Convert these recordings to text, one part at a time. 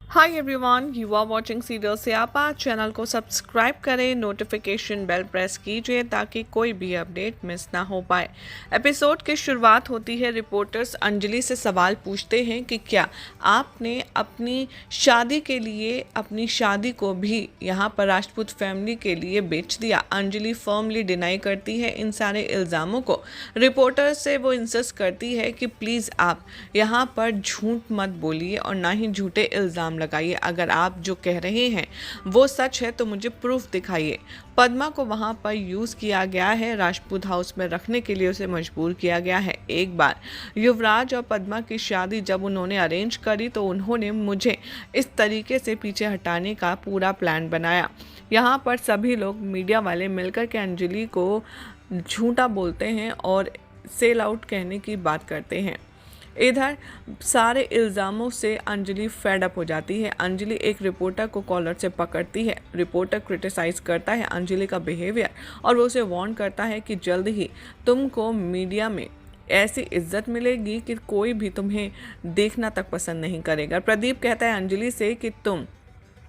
Hi everyone, you are watching serial Siyapa. Channel को subscribe करें, notification bell press कीजिए ताकि कोई भी अपडेट मिस ना हो पाए। एपिसोड की शुरुआत होती है, रिपोर्टर्स अंजलि से सवाल पूछते हैं कि क्या आपने अपनी शादी के लिए अपनी शादी को भी यहाँ पर राजपूत फैमिली के लिए बेच दिया। अंजलि फर्मली डिनाई करती है इन सारे इल्ज़ामों को। रिपोर्टर से वो इंसिस्ट करती है कि प्लीज़ आप यहाँ पर झूठ मत बोलिए और ना ही झूठे इल्ज़ाम लगाइए। अगर आप जो कह रहे हैं वो सच है तो मुझे प्रूफ दिखाइए। पद्मा को वहां पर यूज किया गया है, राजपूत हाउस में रखने के लिए उसे मजबूर किया गया है। एक बार युवराज और पद्मा की शादी जब उन्होंने अरेंज करी तो उन्होंने मुझे इस तरीके से पीछे हटाने का पूरा प्लान बनाया। यहाँ पर सभी लोग मीडिया वाले मिलकर के अंजलि को झूठा बोलते हैं और सेल आउट कहने की बात करते हैं। इधर सारे इल्ज़ामों से अंजलि फेड अप हो जाती है। अंजलि एक रिपोर्टर को कॉलर से पकड़ती है। रिपोर्टर क्रिटिसाइज़ करता है अंजलि का बिहेवियर और वो उसे वार्न करता है कि जल्द ही तुमको मीडिया में ऐसी इज्जत मिलेगी कि कोई भी तुम्हें देखना तक पसंद नहीं करेगा। प्रदीप कहता है अंजलि से कि तुम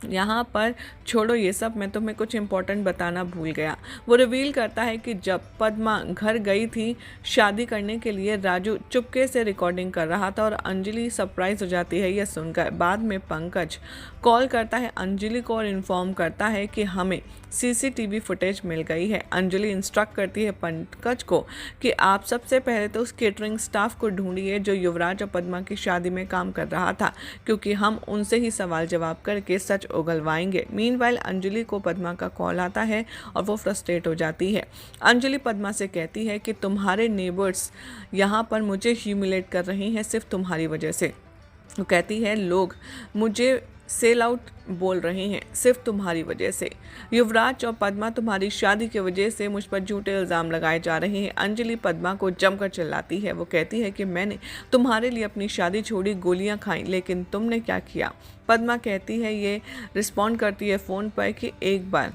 यहाँ पर छोड़ो ये सब, मैं तुम्हें कुछ इम्पोर्टेंट बताना भूल गया। वो रिवील करता है कि जब पद्मा घर गई थी शादी करने के लिए, राजू चुपके से रिकॉर्डिंग कर रहा था और अंजलि सरप्राइज हो जाती है यह सुनकर। बाद में पंकज कॉल करता है अंजलि को और इन्फॉर्म करता है कि हमें सीसीटीवी फुटेज मिल गई है। अंजलि इंस्ट्रक्ट करती है पंकज को कि आप सबसे पहले तो उस केटरिंग स्टाफ को ढूंढिए जो युवराज और पद्मा की शादी में काम कर रहा था, क्योंकि हम उनसे ही सवाल जवाब करके सच उगलवाएंगे। मीनवाइल अंजलि को पद्मा का कॉल आता है और वो फ्रस्ट्रेट हो जाती है। अंजलि पद्मा से कहती है कि तुम्हारे नेबर्स यहाँ पर मुझे ह्यूमिलेट कर रही हैं सिर्फ तुम्हारी वजह से। वो कहती है लोग मुझे सेल आउट बोल रहे हैं सिर्फ तुम्हारी वजह से। युवराज और पद्मा तुम्हारी शादी की वजह से मुझ पर झूठे इल्ज़ाम लगाए जा रहे हैं। अंजलि पद्मा को जमकर चिल्लाती है। वो कहती है कि मैंने तुम्हारे लिए अपनी शादी छोड़ी, गोलियां खाई, लेकिन तुमने क्या किया। पद्मा कहती है, ये रिस्पॉन्ड करती है फ़ोन पर कि एक बार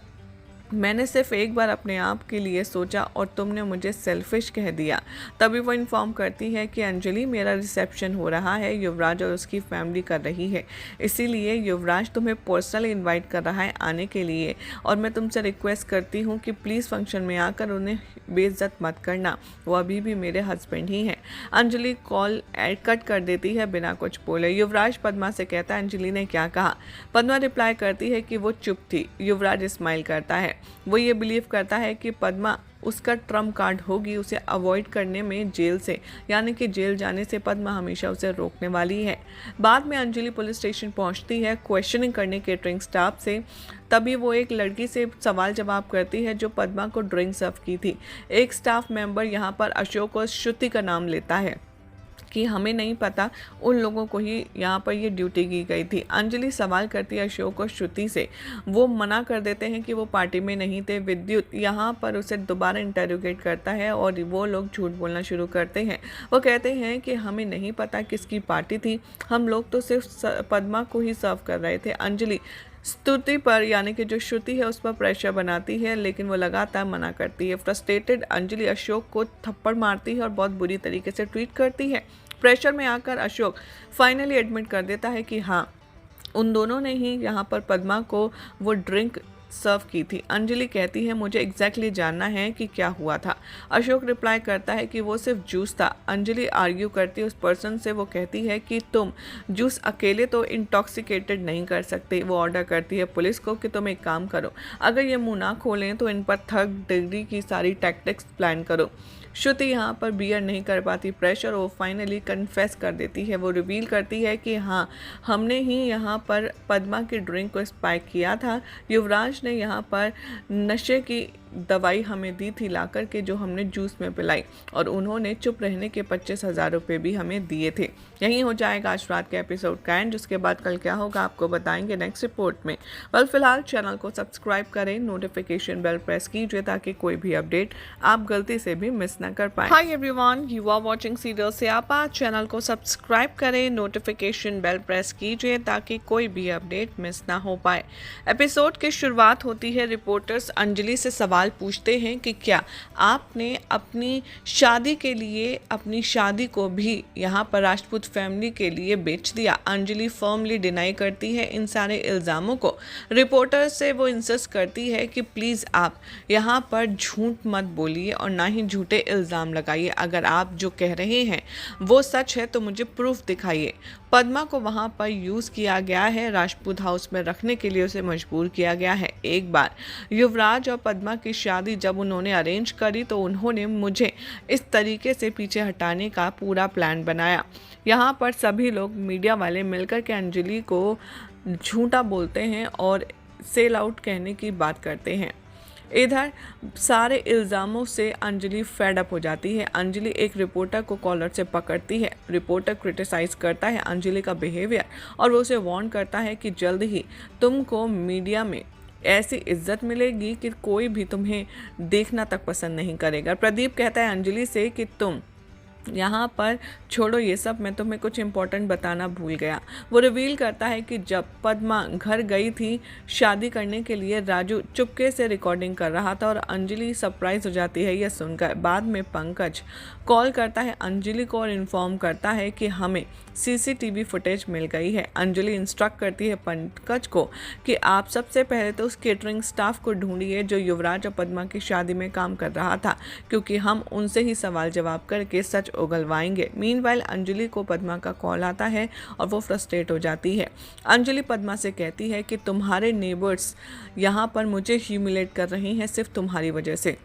मैंने सिर्फ एक बार अपने आप के लिए सोचा और तुमने मुझे सेल्फिश कह दिया। तभी वो इन्फॉर्म करती है कि अंजलि मेरा रिसेप्शन हो रहा है, युवराज और उसकी फैमिली कर रही है, इसीलिए युवराज तुम्हें पर्सनली इनवाइट कर रहा है आने के लिए और मैं तुमसे रिक्वेस्ट करती हूँ कि प्लीज़ फंक्शन में आकर उन्हें बेइज्जत मत करना, वो अभी भी मेरे हस्बैंड ही हैं। अंजलि कॉल कट कर देती है बिना कुछ बोले। युवराज पद्मा से कहता है अंजलि ने क्या कहा। पद्मा रिप्लाई करती है कि वो चुप थी। युवराज स्माइल करता है। वो ये बिलीव करता है कि पद्मा उसका ट्रम्प कार्ड होगी उसे अवॉइड करने में जेल से, यानी कि जेल जाने से पद्मा हमेशा उसे रोकने वाली है। बाद में अंजलि पुलिस स्टेशन पहुंचती है क्वेश्चनिंग करने केटरिंग स्टाफ से। तभी वो एक लड़की से सवाल जवाब करती है जो पद्मा को ड्रिंक सर्व की थी। एक स्टाफ मेंबर यहाँ पर अशोक और श्रुति का नाम लेता है कि हमें नहीं पता, उन लोगों को ही यहाँ पर ये ड्यूटी की गई थी। अंजलि सवाल करती है अशोक और श्रुति से, वो मना कर देते हैं कि वो पार्टी में नहीं थे। विद्युत यहाँ पर उसे दोबारा इंटरोगेट करता है और वो लोग झूठ बोलना शुरू करते हैं। वो कहते हैं कि हमें नहीं पता किसकी पार्टी थी, हम लोग तो सिर्फ पद्मा को ही सर्व कर रहे थे। अंजलि स्तुति पर यानी कि जो श्रुति है उस पर प्रेशर बनाती है, लेकिन वो लगातार मना करती है। फ्रस्ट्रेटेड अंजलि अशोक को थप्पड़ मारती है और बहुत बुरी तरीके से ट्रीट करती है। प्रेशर में आकर अशोक फाइनली एडमिट कर देता है कि हाँ, उन दोनों ने ही यहाँ पर पद्मा को वो ड्रिंक सर्व की थी। अंजलि कहती है मुझे एग्जैक्टली जानना है कि क्या हुआ था। अशोक रिप्लाई करता है कि वो सिर्फ जूस था। अंजलि आर्ग्यू करती है उस पर्सन से। वो कहती है कि तुम जूस अकेले तो इंटॉक्सिकेटेड नहीं कर सकते। वो ऑर्डर करती है पुलिस को कि तुम एक काम करो, अगर ये मुंह ना खोलें तो इन पर 3rd डिग्री की सारी टैक्टिक्स प्लान करो। श्रुति यहाँ पर बियर नहीं कर पाती प्रेशर, वो फाइनली कन्फेस कर देती है। वो रिवील करती है कि हाँ, हमने ही यहाँ पर पद्मा की ड्रिंक को स्पाइक किया था। युवराज ने यहाँ पर नशे की दवाई हमें दी थी ला करके, जो हमने जूस में पिलाई, और उन्होंने चुप रहने के 25,000 रुपये भी हमें दिए थे। यही हो जाएगा आज रात के एपिसोड का एंड। जिसके बाद कल क्या होगा आपको बताएंगे नेक्स्ट रिपोर्ट में। फिलहाल चैनल को सब्सक्राइब करें, नोटिफिकेशन बेल प्रेस कीजिए ताकि कोई भी अपडेट आप गलती से भी मिस ना कर पाए। Hi everyone, you are watching serial Siyapa. Channel को सब्सक्राइब करें, नोटिफिकेशन बेल प्रेस कीजिए ताकि कोई भी अपडेट मिस ना हो पाए। एपिसोड की शुरुआत शुरुआत होती है। रिपोर्टर्स अंजलि से सवाल पूछते हैं कि क्या आपने अपनी शादी के लिए अपनी शादी को भी यहाँ पर राजपूत फैमिली के लिए बेच दिया। अंजलि फर्मली डिनाई करती है इन सारे इल्ज़ामों को। रिपोर्टर से वो इंसिस्ट करती है कि प्लीज़ आप यहाँ पर झूठ मत बोलिए और ना ही झूठे इल्ज़ाम लगाइए। अगर आप जो कह रहे हैं वो सच है तो मुझे प्रूफ दिखाइए। पद्मा को वहाँ पर यूज़ किया गया है, राजपूत हाउस में रखने के लिए उसे मजबूर किया गया है। एक बार युवराज और पद्मा की शादी जब उन्होंने अरेंज करी तो उन्होंने मुझे इस तरीके से पीछे हटाने का पूरा प्लान बनाया। यहाँ पर सभी लोग मीडिया वाले मिलकर के अंजलि को झूठा बोलते हैं और सेल आउट कहने की बात करते हैं। इधर सारे इल्ज़ामों से अंजलि फेड अप हो जाती है। अंजलि एक रिपोर्टर को कॉलर से पकड़ती है। रिपोर्टर क्रिटिसाइज़ करता है अंजलि का बिहेवियर और वो उसे वार्न करता है कि जल्द ही तुमको मीडिया में ऐसी इज्जत मिलेगी कि कोई भी तुम्हें देखना तक पसंद नहीं करेगा। प्रदीप कहता है अंजलि से कि तुम यहाँ पर छोड़ो ये सब, मैं तुम्हें कुछ इम्पोर्टेंट बताना भूल गया। वो रिवील करता है कि जब पद्मा घर गई थी शादी करने के लिए, राजू चुपके से रिकॉर्डिंग कर रहा था और अंजलि सरप्राइज हो जाती है यह सुनकर। बाद में पंकज कॉल करता है अंजलि को और इन्फॉर्म करता है कि हमें सीसीटीवी फुटेज मिल गई है। अंजलि इंस्ट्रक्ट करती है पंकज को कि आप सबसे पहले तो उस केटरिंग स्टाफ को ढूंढिए जो युवराज और पद्मा की शादी में काम कर रहा था, क्योंकि हम उनसे ही सवाल जवाब करके सच उगलवाएंगे। मीनवाइल अंजलि को पद्मा का कॉल आता है और वो फ्रस्ट्रेट हो जाती है। अंजलि पद्मा से कहती है कि तुम्हारे नेबर्स यहाँ पर मुझे ह्यूमिलेट कर रही हैं सिर्फ तुम्हारी वजह से।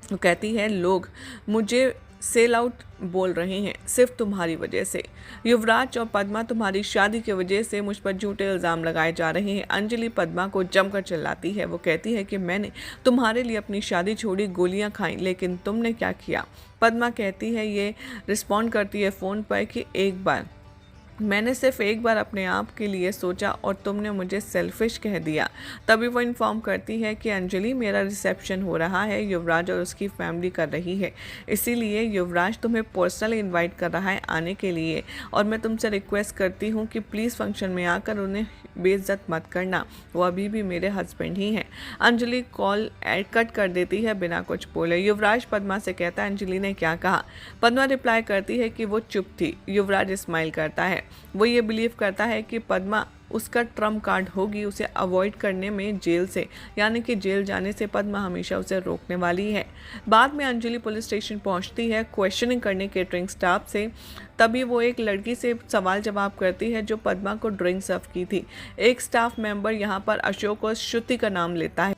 वो कहती है लोग मुझे सेल आउट बोल रहे हैं सिर्फ तुम्हारी वजह से। युवराज और पद्मा तुम्हारी शादी की वजह से मुझ पर झूठे इल्ज़ाम लगाए जा रहे हैं। अंजलि पद्मा को जमकर चिल्लाती है। वो कहती है कि मैंने तुम्हारे लिए अपनी शादी छोड़ी, गोलियां खाई, लेकिन तुमने क्या किया। पद्मा कहती है, ये रिस्पॉन्ड करती है फ़ोन पर कि एक बार मैंने सिर्फ एक बार अपने आप के लिए सोचा और तुमने मुझे सेल्फिश कह दिया। तभी वो इन्फॉर्म करती है कि अंजलि मेरा रिसेप्शन हो रहा है, युवराज और उसकी फैमिली कर रही है, इसीलिए युवराज तुम्हें पर्सनली इनवाइट कर रहा है आने के लिए और मैं तुमसे रिक्वेस्ट करती हूँ कि प्लीज़ फंक्शन में आकर उन्हें बेइज्जत मत करना, वो अभी भी मेरे हस्बैंड ही हैं। अंजलि कॉल कट कर देती है बिना कुछ बोले। युवराज पद्मा से कहता है अंजलि ने क्या कहा। पद्मा रिप्लाई करती है कि वो चुप थी। युवराज स्माइल करता है। वो ये बिलीव करता है कि पद्मा उसका ट्रम्प कार्ड होगी उसे अवॉइड करने में जेल से, यानी कि जेल जाने से पद्मा हमेशा उसे रोकने वाली है। बाद में अंजलि पुलिस स्टेशन पहुंचती है क्वेश्चनिंग करने केटरिंग स्टाफ से। तभी वो एक लड़की से सवाल जवाब करती है जो पद्मा को ड्रिंक सर्व की थी। एक स्टाफ मेंबर यहाँ पर अशोक और श्रुति का नाम लेता है।